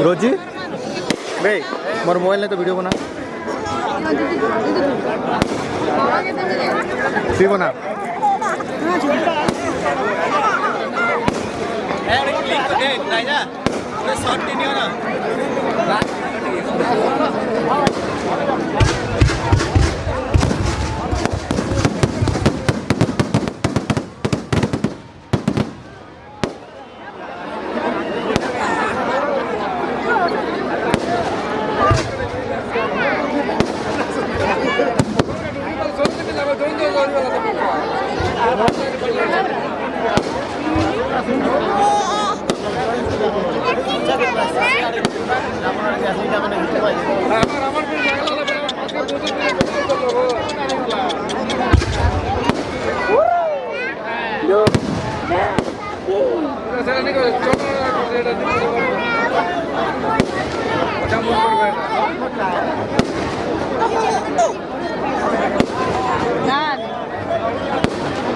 रोजी भाई मोर मोबाइल ने तो वीडियो बना सी बना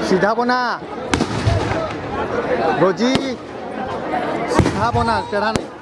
सीधा बना रोजी सीधा बना टेढ़ा नहीं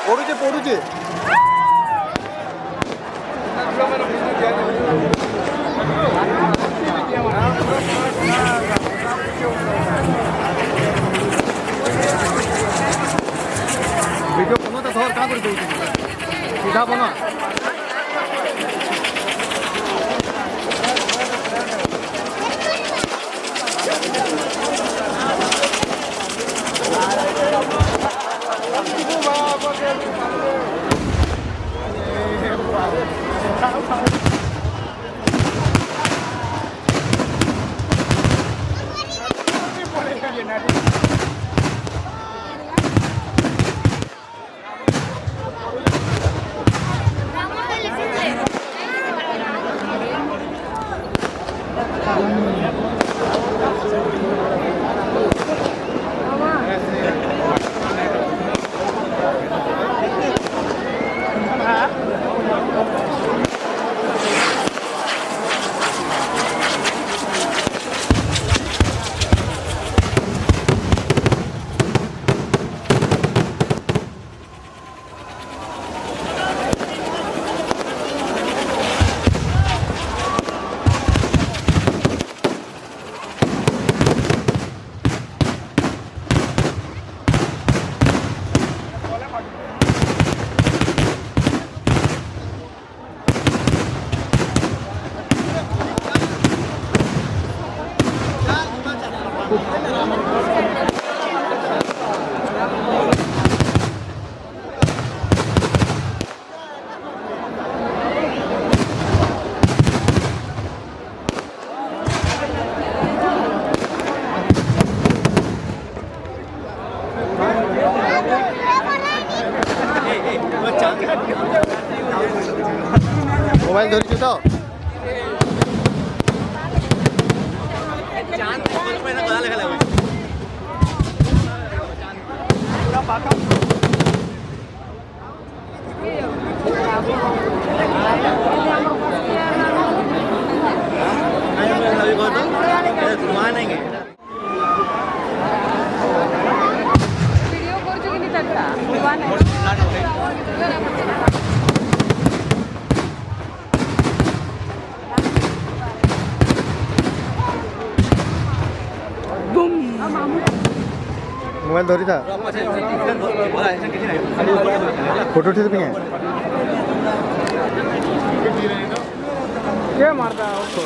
পড়ুছে পড়ুছে ভিডিও বনো তো ধর কাঁ করে দেউছি সিধা বনো মোবাইল ধরিছো তো वीडियो करছো कि नहीं चलता মোবাইল ধরি থা फोटो उठे भी हैं क्या मारता है उसको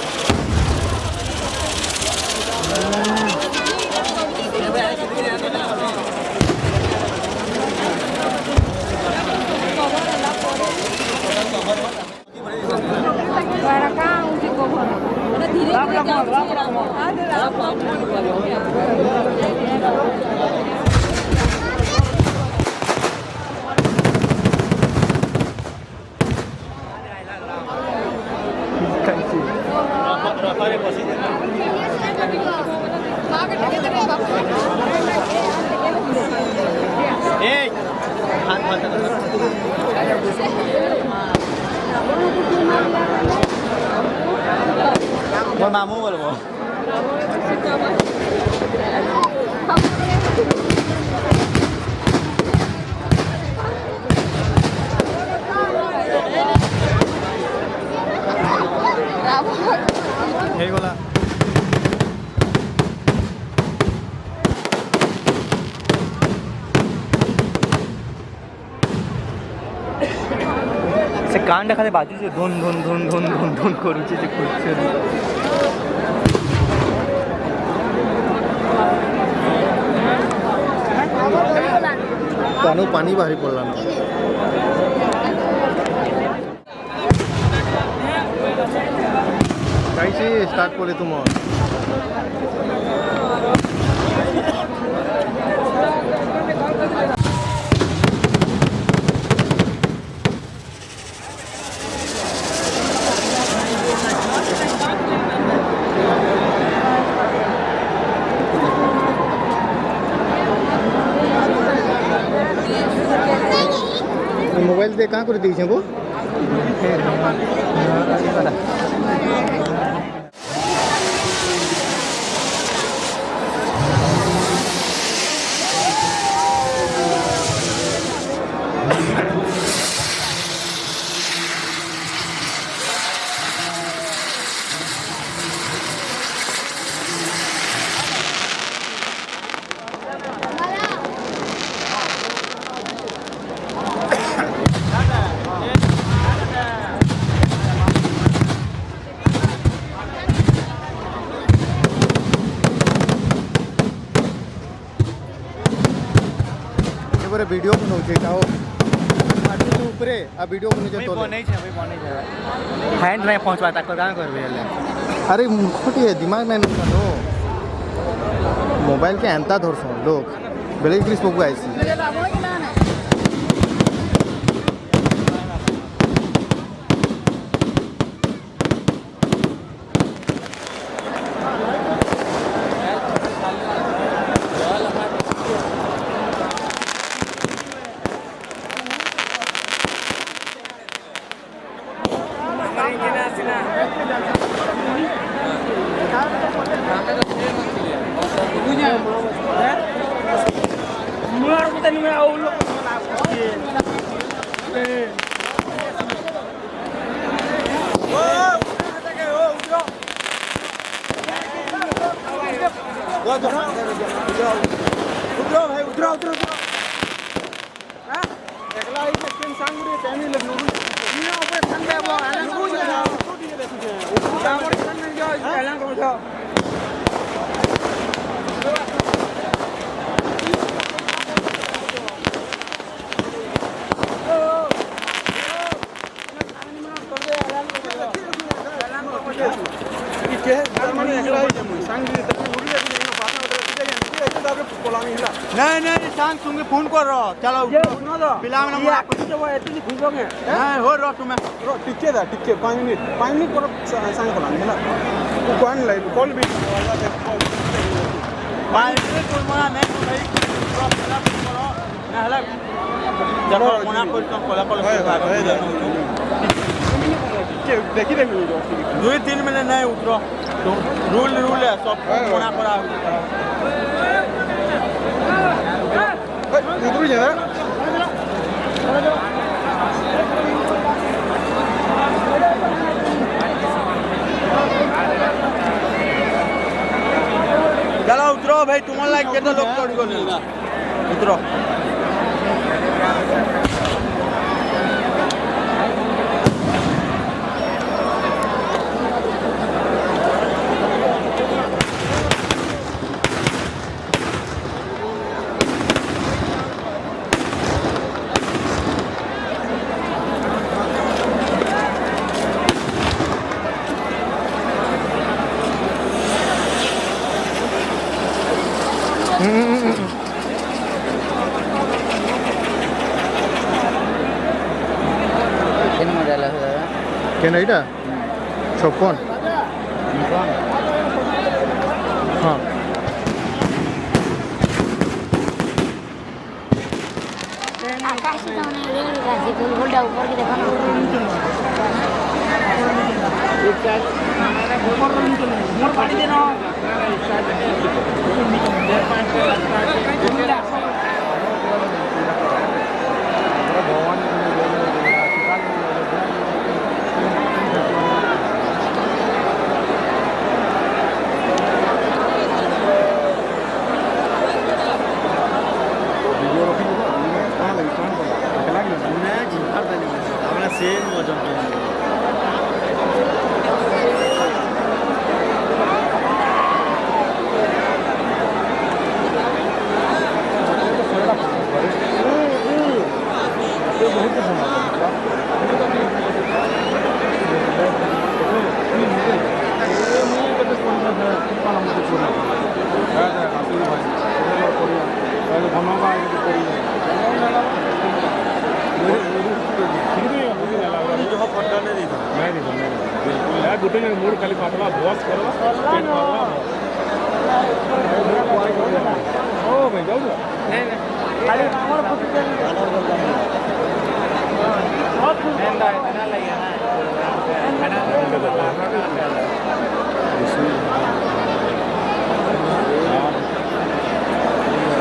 মোর মামু বলবো ହେଇଗଲା ସେ କାନଟା ଖାଲି ବାଜୁଛି ଧୁନ ଧୁନ ଧୁନ ଧୁନ ଧୁନ ଧୁନ କରୁଛି ସେ ଖୁସି କାନୁ ପାଣି ବାହାରି ପଡ଼ିଲାନ कैसे स्टार्ट করে তোমার କାଁ କରି ଦେଇଛେ ବୋ एबारे वीडियो बनाऊे का ऊपर आ वीडियो बनै हैंड नहीं पहुँचवा तक क्या करबे अरे मूर्खटी है दिमाग नहीं नो मोबाइल के एंता धरस लोग बेले इंग्लिश पकू आईसी नहीं नहीं सांग तुमने फोन कर रहा चलो पिला में ना हो रहा तुम्हें टिके 5 मिनिट पर सांग बोला है ना वो कौन लाइव कॉल भी बाइक में कोई मना नहीं तो भाई ड्रॉप करा करो ना हला जब मना कोई तो कॉल देखी 2-3 मिनट नहीं उतरो रूल है सब मना करा उतरू जा चलो उतरो भाई तुम्हारा लाइक केटा लोग चढ़ गए उतरो কেন এটা 56 হ্যাঁ आकाश तो नहीं रेल गाड़ी को गोल्डा ऊपर की देखो मोर पानी देना सेम वजन गुटे मूड खाली पातला बॉस करवा पेट मारवा ओ भाई जाऊ नहीं खाली हमर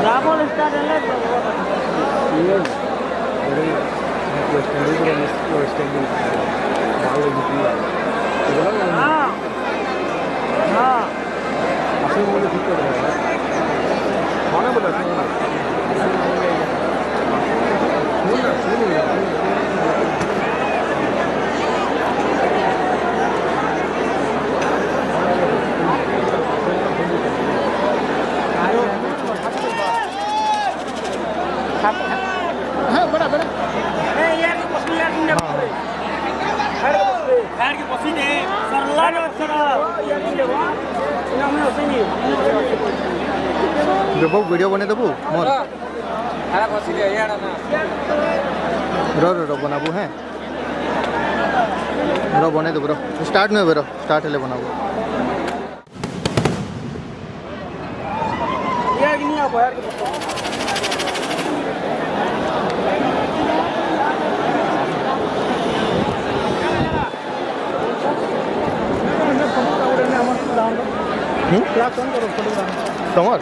Ramon está en el देबो वीडियो बने देबो मोर रो बनाबो हैं रो बने देबो रो स्टार्ट में रो स्टार्ट ले बनाबो यार कि नहीं आपो यार समर